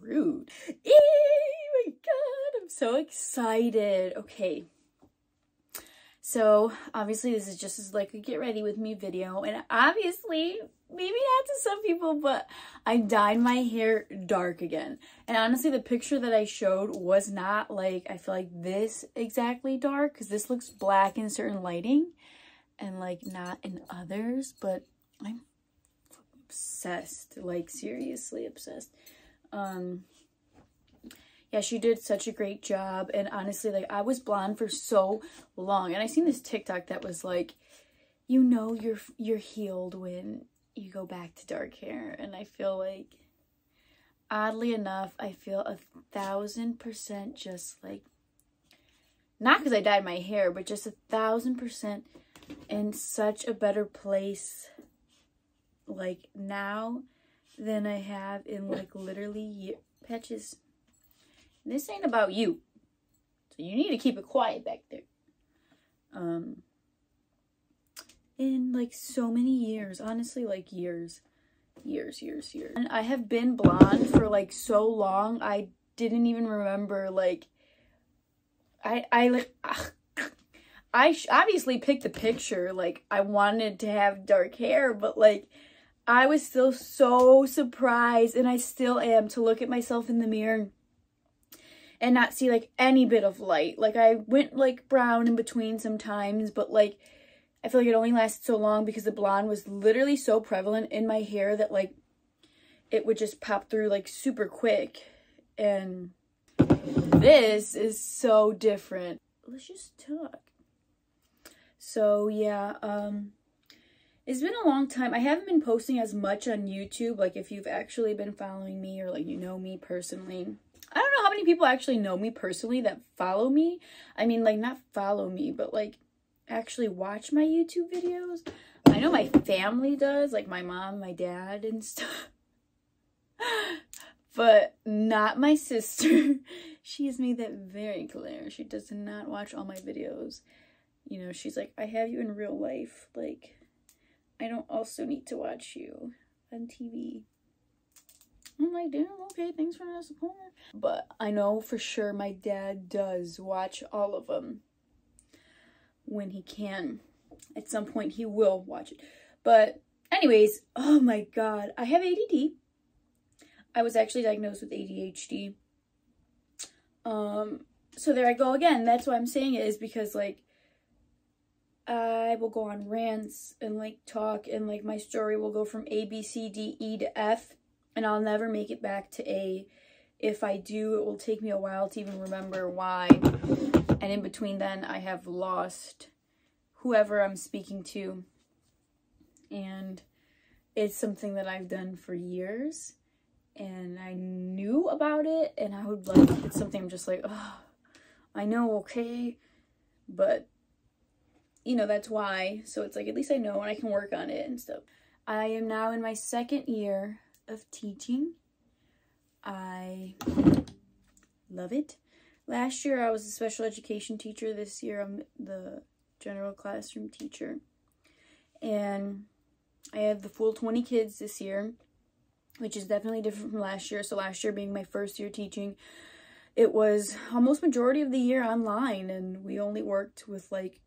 rude. Oh my god, I'm so excited. Okay. So, obviously, this is just as like a get ready with me video. And obviously, maybe not to some people, but I dyed my hair dark again. And honestly, the picture that I showed was not like, I feel like this exactly dark. Because this looks black in certain lighting. And like not in others. But I'm obsessed. Like seriously obsessed. Yeah, she did such a great job. And honestly, like, I was blonde for so long. And I seen this TikTok that was like, you know you're healed when you go back to dark hair. And I feel like, oddly enough, I feel 1000% just like, not because I dyed my hair, but just 1000% in such a better place, like, now than I have in, like, literally patches. This ain't about you. So you need to keep it quiet back there. In like so many years, honestly, like years. And I have been blonde for like so long, I didn't even remember, like, I obviously picked the picture, like, I wanted to have dark hair, but like, I was still so surprised, and I still am, to look at myself in the mirror and not see like any bit of light. Like, I went like brown in between sometimes, but like I feel like it only lasted so long because the blonde was literally so prevalent in my hair that like it would just pop through like super quick. And this is so different. Let's just talk. So yeah, it's been a long time. I haven't been posting as much on YouTube. Like, if you've actually been following me, or like you know me personally, I don't know how many people actually know me personally that follow me. I mean, like, not follow me, but like actually watch my YouTube videos. I know my family does, like my mom, my dad, and stuff. But not my sister. She has made that very clear. She does not watch all my videos. You know, she's like, I have you in real life. Like, I don't also need to watch you on TV. I'm like, damn, okay, thanks for the support. But I know for sure my dad does watch all of them when he can. At some point, he will watch it. But anyways, oh my god, I have ADD. I was actually diagnosed with ADHD. So there I go again. That's why I'm saying it, is because like, I will go on rants and like talk, and like my story will go from A, B, C, D, E to F. And I'll never make it back to A. If I do, it will take me a while to even remember why. And in between then, I have lost whoever I'm speaking to. And it's something that I've done for years. And I knew about it. And I would like, it's something I'm just like, oh, I know, okay. But, you know, that's why. So it's like, at least I know and I can work on it and stuff. I am now in my 2nd year of teaching. I love it. Last year I was a special education teacher. This year I'm the general classroom teacher. And I have the full 20 kids this year, which is definitely different from last year. So last year being my 1st year teaching, it was almost majority of the year online, and we only worked with like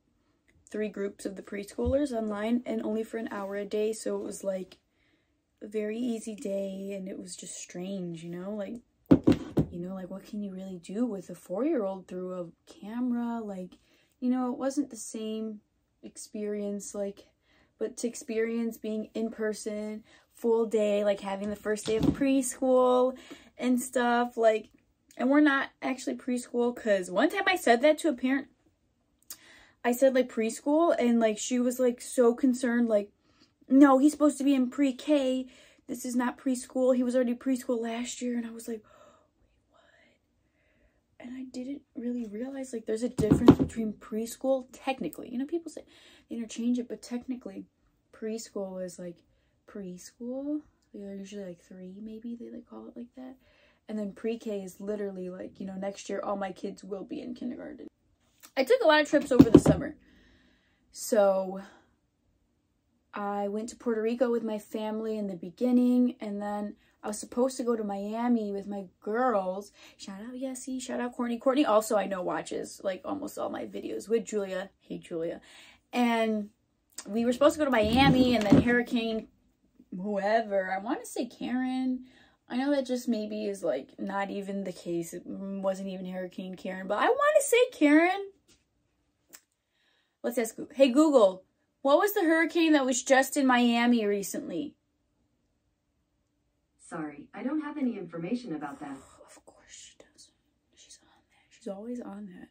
3 groups of the preschoolers online, and only for an hour a day. So it was like a very easy day, and it was just strange, you know, like, what can you really do with a 4-year-old through a camera? Like, you know, it wasn't the same experience, like, but to experience being in person, full day, like having the first day of preschool and stuff, like, and we're not actually preschool, because one time I said that to a parent. I said like preschool, and like she was like so concerned, like, no, he's supposed to be in pre-K. This is not preschool. He was already preschool last year. And I was like, what? And I didn't really realize, like, there's a difference between preschool, technically. You know, people say they interchange it, but technically, preschool is, like, preschool. They're usually, like, 3, maybe. They, like, call it like that. And then pre-K is literally, like, you know, next year, all my kids will be in kindergarten. I took a lot of trips over the summer. So I went to Puerto Rico with my family in the beginning, and then I was supposed to go to Miami with my girls. Shout out Yessie, shout out Courtney. Courtney also, I know, watches like almost all my videos with Julia. Hey, Julia. And we were supposed to go to Miami, and then Hurricane whoever, I want to say Karen. I know that just maybe is like not even the case. It wasn't even Hurricane Karen, but I want to say Karen. Let's ask Google. Hey Google, what was the hurricane that was just in Miami recently? Sorry, I don't have any information about that. Of course she does. She's on that. She's always on that.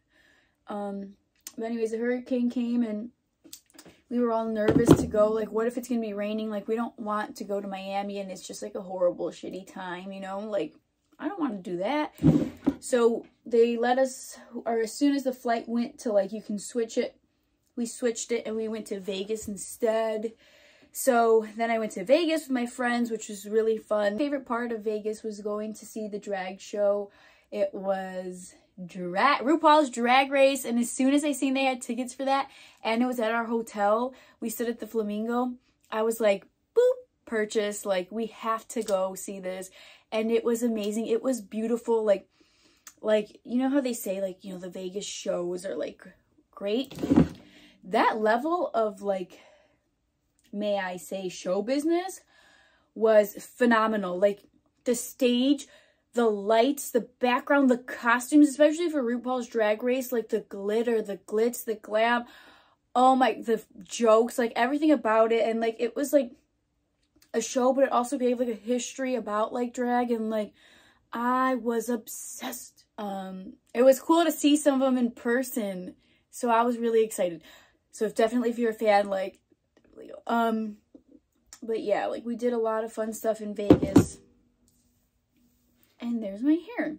But anyways, the hurricane came and we were all nervous to go. Like, what if it's gonna be raining? Like, we don't want to go to Miami and it's just like a horrible, shitty time, you know? Like, I don't want to do that. So they let us, or as soon as the flight went to like, you can switch it, we switched it and we went to Vegas instead. So then I went to Vegas with my friends, which was really fun. My favorite part of Vegas was going to see the drag show. It was RuPaul's Drag Race, and as soon as I seen they had tickets for that, and it was at our hotel, we stood at the Flamingo, I was like, boop, purchase, like, we have to go see this. And it was amazing. It was beautiful. Like, you know how they say, like, you know, the Vegas shows are, like, great? That level of, like, may I say, show business was phenomenal. Like, the stage, the lights, the background, the costumes, especially for RuPaul's Drag Race, like the glitter, the glitz, the glam, oh my, the jokes, like everything about it. And like, it was like a show, but it also gave like a history about like drag, and like, I was obsessed. It was cool to see some of them in person, so I was really excited. So if you're a fan, like, but yeah, like we did a lot of fun stuff in Vegas. And there's my hair.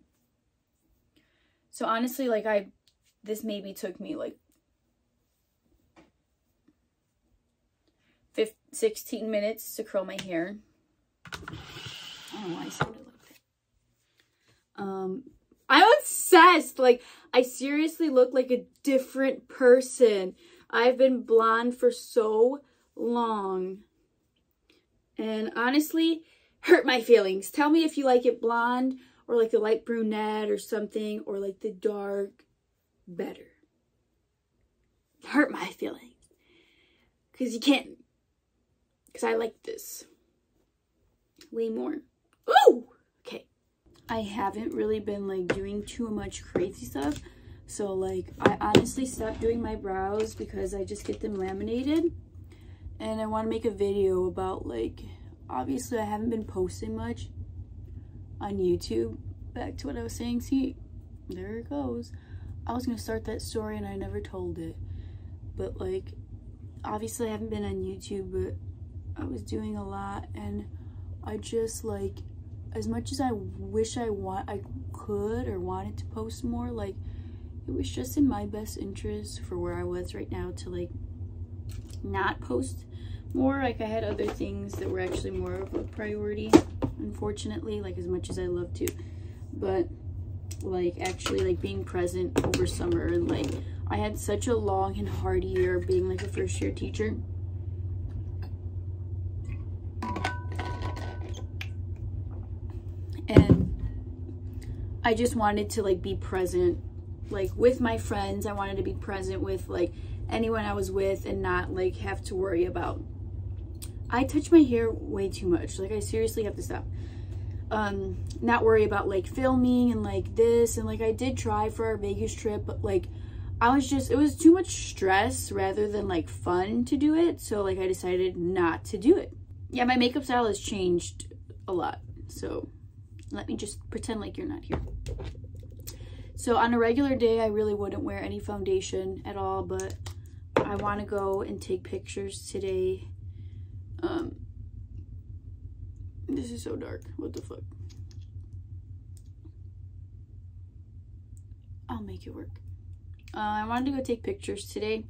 So honestly, like this maybe took me like 16 minutes to curl my hair. I don't know why I sounded like that. I'm obsessed. Like, I seriously look like a different person. I've been blonde for so long. And honestly, hurt my feelings. Tell me if you like it blonde or like the light brunette or something, or like the dark better. Hurt my feelings. Because you can't. Because I like this way more. Ooh! Okay. I haven't really been like doing too much crazy stuff. So like, I honestly stopped doing my brows because I just get them laminated. And I want to make a video about like, obviously I haven't been posting much on YouTube. Back to what I was saying. See, there it goes. I was going to start that story and I never told it. But like, obviously I haven't been on YouTube, but I was doing a lot, and I just like, as much as I wish I could or wanted to post more, like, it was just in my best interest for where I was right now to like not post more. Like, I had other things that were actually more of a priority, unfortunately, like as much as I love to. But like, actually like being present over summer, and like I had such a long and hard year being like a first year teacher. And I just wanted to like be present, like with my friends. I wanted to be present with like anyone I was with, and not like have to worry about. I touch my hair way too much. Like, I seriously have to stop. Not worry about like filming and like this, and like I did try for our Vegas trip, but like I was just, it was too much stress rather than like fun to do it. So like I decided not to do it. Yeah, my makeup style has changed a lot. So let me just pretend like you're not here. So on a regular day, I really wouldn't wear any foundation at all, but I want to go and take pictures today. This is so dark. What the fuck? I'll make it work. I wanted to go take pictures today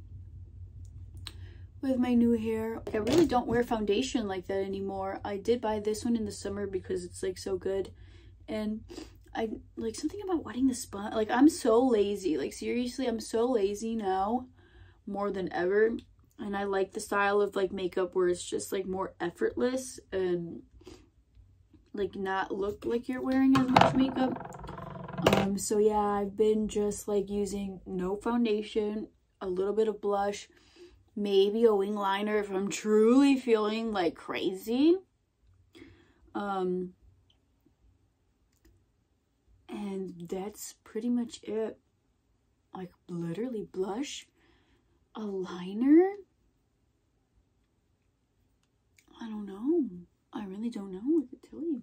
with my new hair. I really don't wear foundation like that anymore. I did buy this one in the summer because it's like so good. And I like something about wetting the sponge. Like, I'm so lazy. Like, seriously, I'm so lazy now more than ever. And I like the style of like makeup where it's just like more effortless, and like not look like you're wearing as much makeup. So yeah, I've been just like using no foundation, a little bit of blush, maybe a wing liner if I'm truly feeling like crazy. And that's pretty much it. Like literally blush, a liner. I don't know. I really don't know what to tell you.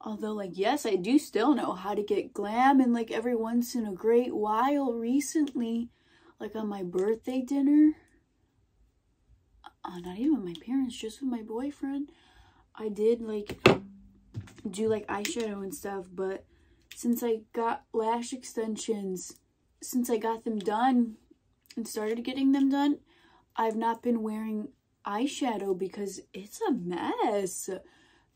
Although, like, yes, I do still know how to get glam, and like every once in a great while recently, like on my birthday dinner, not even with my parents, just with my boyfriend, I did like do like eyeshadow and stuff. But since I got lash extensions, since I got them done and started getting them done, I've not been wearing eyeshadow because it's a mess.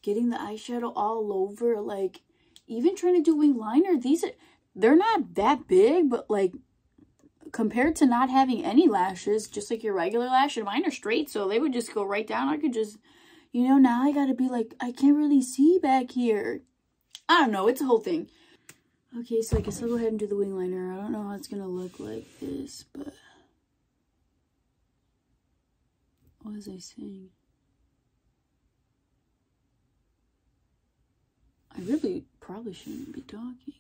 Getting the eyeshadow all over, like even trying to do wing liner, they're not that big, but like compared to not having any lashes, just like your regular lash, and mine are straight, so they would just go right down. I could just, you know, now I gotta be like, I can't really see back here. I don't know, it's a whole thing. Okay, so I guess I'll go ahead and do the wing liner. I don't know how it's gonna look like this, but what was I saying? I really probably shouldn't be talking.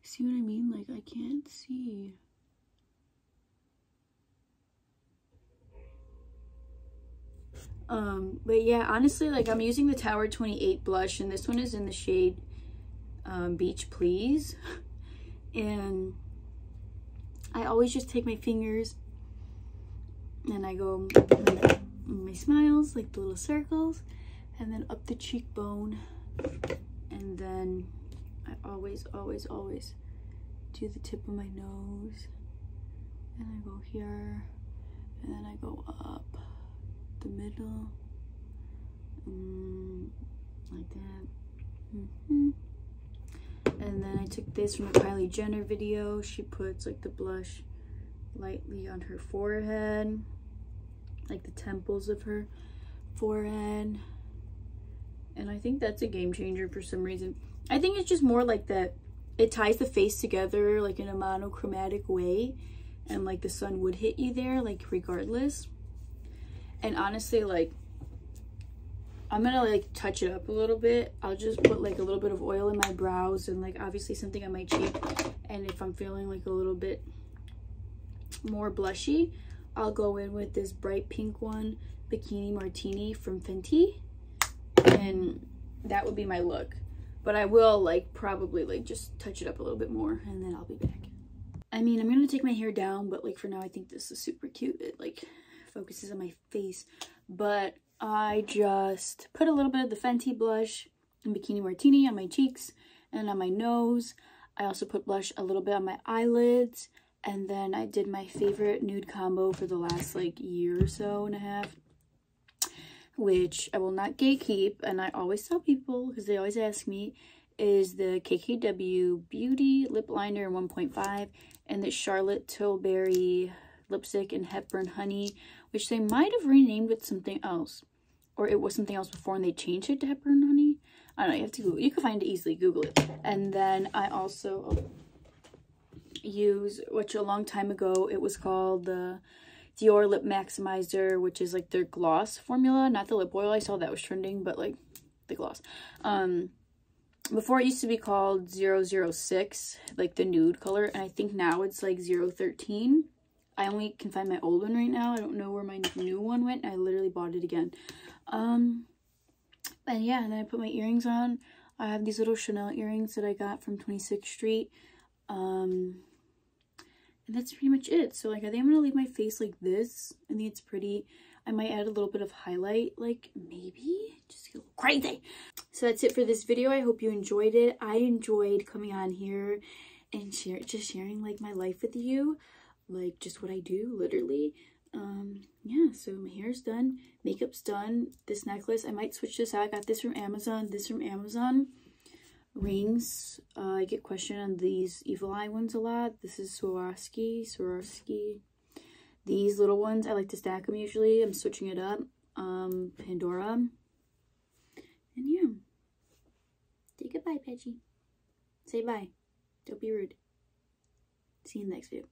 See what I mean? Like, I can't see. But yeah, honestly, like, I'm using the Tower 28 blush, and this one is in the shade Beach Please. And I always just take my fingers and I go my smiles, like the little circles, and then up the cheekbone, and then I always do the tip of my nose, and I go here, and then I go up the middle, like that. And then I took this from a Kylie Jenner video. She puts like the blush lightly on her forehead, like the temples of her forehead. And I think that's a game changer for some reason. I think it's just more like that it ties the face together like in a monochromatic way, and like the sun would hit you there like regardless. And honestly, like, I'm gonna like touch it up a little bit. I'll just put like a little bit of oil in my brows and like obviously something on my cheek. And if I'm feeling like a little bit more blushy, I'll go in with this bright pink one, Bikini Martini from Fenty. And that would be my look. But I will like probably like just touch it up a little bit more, and then I'll be back. I mean, I'm gonna take my hair down, but like for now I think this is super cute. It like focuses on my face. But I just put a little bit of the Fenty blush and Bikini Martini on my cheeks and on my nose. I also put blush a little bit on my eyelids, and then I did my favorite nude combo for the last like year or so and a half, which I will not gatekeep, and I always tell people because they always ask me, is the KKW Beauty Lip Liner 1.5 and the Charlotte Tilbury lipstick in Hepburn Honey, which they might have renamed with something else, or it was something else before and they changed it to Hepburn Honey. I don't know, you have to Google. You can find it easily, Google it. And then I also use, which a long time ago it was called the Dior Lip Maximizer, which is like their gloss formula, not the lip oil. I saw that was trending, but like the gloss. Before it used to be called 006, like the nude color, and I think now it's like 013. I only can find my old one right now. I don't know where my new one went. I literally bought it again. And yeah, and then I put my earrings on. I have these little Chanel earrings that I got from 26th Street. And that's pretty much it. So like I think I'm gonna leave my face like this. I think it's pretty. I might add a little bit of highlight, like maybe just go crazy. So that's it for this video. I hope you enjoyed it. I enjoyed coming on here and sharing like my life with you, like just what I do literally. Yeah, so my hair's done, makeup's done. This necklace, I might switch this out. I got this from Amazon, Rings, I get questioned on these Evil Eye ones a lot. This is Swarovski. These little ones, I like to stack them usually. I'm switching it up. Pandora. And yeah. Say goodbye, Peggy. Say bye. Don't be rude. See you in the next video.